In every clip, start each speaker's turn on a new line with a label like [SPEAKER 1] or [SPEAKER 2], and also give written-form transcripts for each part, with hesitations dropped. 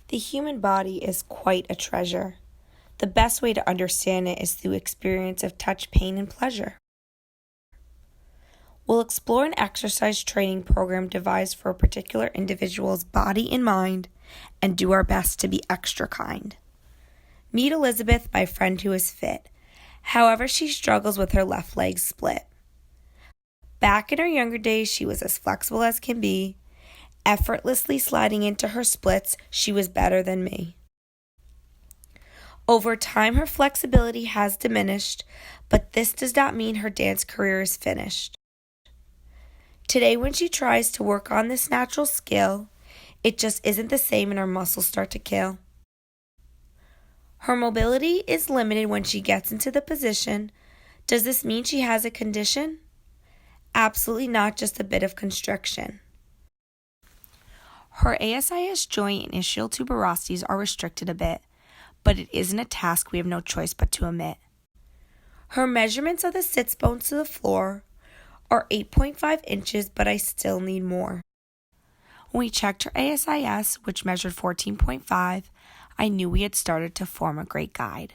[SPEAKER 1] The human body is quite a treasure. The best way to understand it is through experience of touch, pain, and pleasure. We'll explore an exercise training program devised for a particular individual's body and mind and do our best to be extra kind. Meet Elizabeth, my friend who is fit. However, she struggles with her left leg split. Back in her younger days, she was as flexible as can be. Effortlessly sliding into her splits, she was better than me. Over time, her flexibility has diminished, but this does not mean her dance career is finished. Today, when she tries to work on this natural skill, it just isn't the same and her muscles start to kill. Her mobility is limited when she gets into the position. Does this mean she has a condition? Absolutely not, just a bit of constriction. Her ASIS joint and ischial tuberosities are restricted a bit, but it isn't a task we have no choice but to omit. Her measurements of the sits bones to the floor are 8.5 inches, but I still need more. When we checked her ASIS, which measured 14.5, I knew we had started to form a great guide.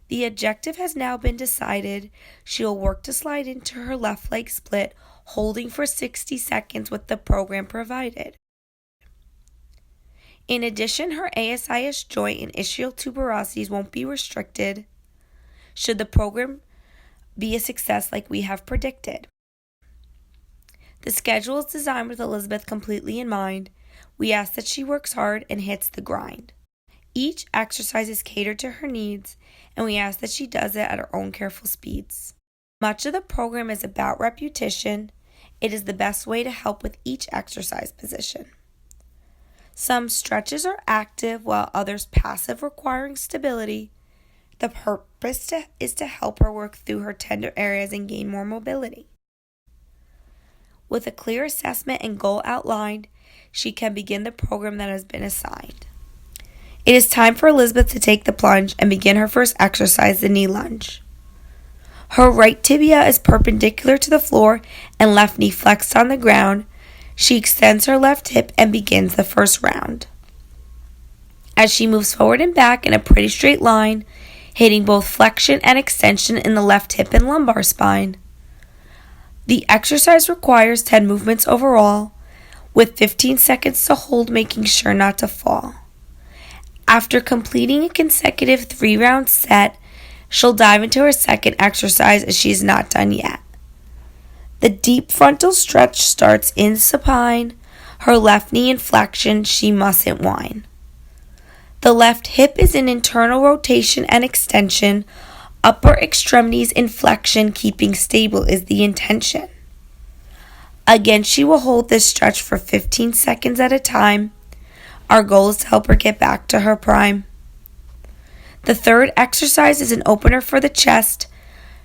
[SPEAKER 1] The objective has now been decided. She will work to slide into her left leg split, holding for 60 seconds with the program provided. In addition, her ASIS joint and ischial tuberosities won't be restricted should the program be a success like we have predicted. The schedule is designed with Elizabeth completely in mind. We ask that she works hard and hits the grind. Each exercise is catered to her needs, and we ask that she does it at her own careful speeds. Much of the program is about repetition. It is the best way to help with each exercise position. Some stretches are active while others passive, requiring stability. The purpose is to help her work through her tender areas and gain more mobility. With a clear assessment and goal outlined, she can begin the program that has been assigned. It is time for Elizabeth to take the plunge and begin her first exercise, the knee lunge. Her right tibia is perpendicular to the floor and left knee flexed on the ground. She extends her left hip and begins the first round. As she moves forward and back in a pretty straight line, hitting both flexion and extension in the left hip and lumbar spine. The exercise requires 10 movements overall, with 15 seconds to hold, making sure not to fall. After completing a consecutive 3-round set, she'll dive into her second exercise as she is not done yet. The deep frontal stretch starts in supine, her left knee in flexion, she mustn't whine. The left hip is in internal rotation and extension, upper extremities in flexion, keeping stable is the intention. Again, she will hold this stretch for 15 seconds at a time. Our goal is to help her get back to her prime. The third exercise is an opener for the chest.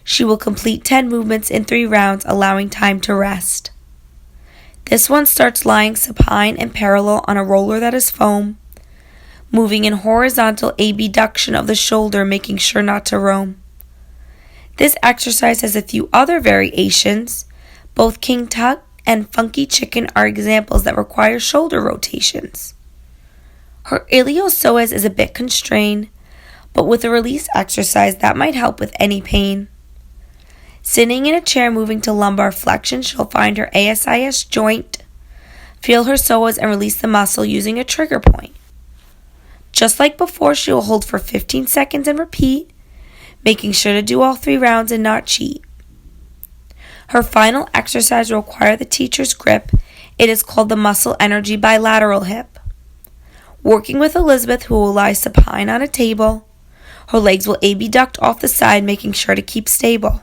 [SPEAKER 1] She will complete 10 movements in 3 rounds, allowing time to rest. This one starts lying supine and parallel on a roller that is foam, moving in horizontal abduction of the shoulder, making sure not to roam. This exercise has a few other variations. Both King Tut and Funky Chicken are examples that require shoulder rotations. Her iliopsoas is a bit constrained, but with a release exercise that might help with any pain. Sitting in a chair moving to lumbar flexion, she'll find her ASIS joint, feel her psoas and release the muscle using a trigger point. Just like before, she will hold for 15 seconds and repeat, making sure to do all 3 rounds and not cheat. Her final exercise will require the teacher's grip. It is called the muscle energy bilateral hip. Working with Elizabeth, who will lie supine on a table, her legs will abduct off the side, making sure to keep stable.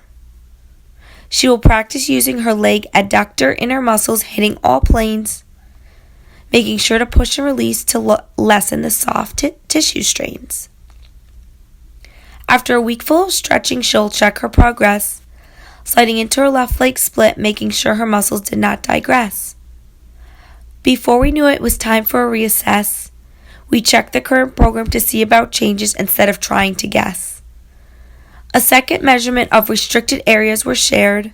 [SPEAKER 1] She will practice using her leg adductor inner muscles, hitting all planes, making sure to push and release to lessen the soft tissue strains. After a week full of stretching, she'll check her progress, sliding into her left leg split, making sure her muscles did not digress. Before we knew it, it was time for a reassess. We checked the current program to see about changes instead of trying to guess. A second measurement of restricted areas were shared,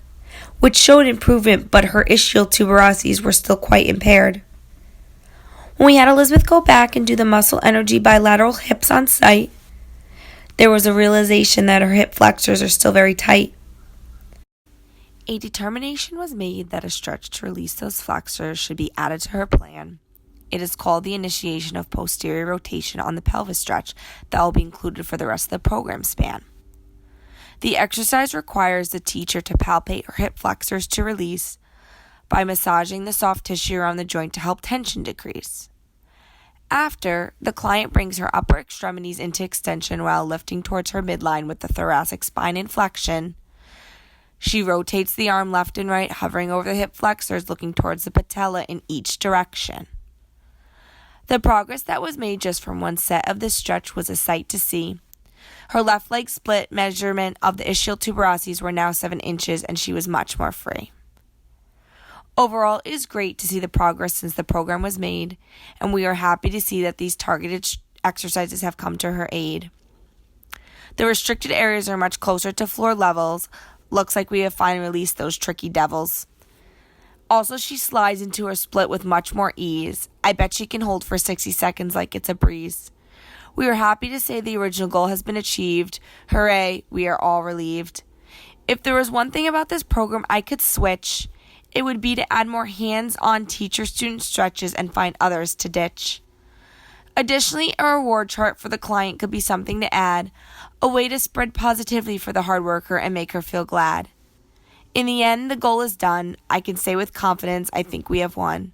[SPEAKER 1] which showed improvement, but her ischial tuberosities were still quite impaired. When we had Elizabeth go back and do the muscle energy bilateral hips on site, there was a realization that her hip flexors are still very tight. A determination was made that a stretch to release those flexors should be added to her plan. It is called the initiation of posterior rotation on the pelvis stretch that will be included for the rest of the program span. The exercise requires the teacher to palpate her hip flexors to release by massaging the soft tissue around the joint to help tension decrease. After, the client brings her upper extremities into extension while lifting towards her midline with the thoracic spine in flexion. She rotates the arm left and right, hovering over the hip flexors, looking towards the patella in each direction. The progress that was made just from one set of this stretch was a sight to see. Her left leg split measurement of the ischial tuberosities were now 7 inches, and she was much more free. Overall, it is great to see the progress since the program was made, and we are happy to see that these targeted exercises have come to her aid. The restricted areas are much closer to floor levels. Looks like we have finally released those tricky devils. Also, she slides into her split with much more ease. I bet she can hold for 60 seconds like it's a breeze. We are happy to say the original goal has been achieved. Hooray, we are all relieved. If there was one thing about this program I could switch, it would be to add more hands-on teacher-student stretches and find others to ditch. Additionally, a reward chart for the client could be something to add, a way to spread positivity for the hard worker and make her feel glad. In the end, the goal is done. I can say with confidence, I think we have won.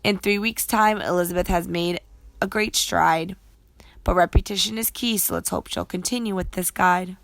[SPEAKER 1] In 3 weeks' time, Elizabeth has made a great stride. But repetition is key, so let's hope she'll continue with this guide.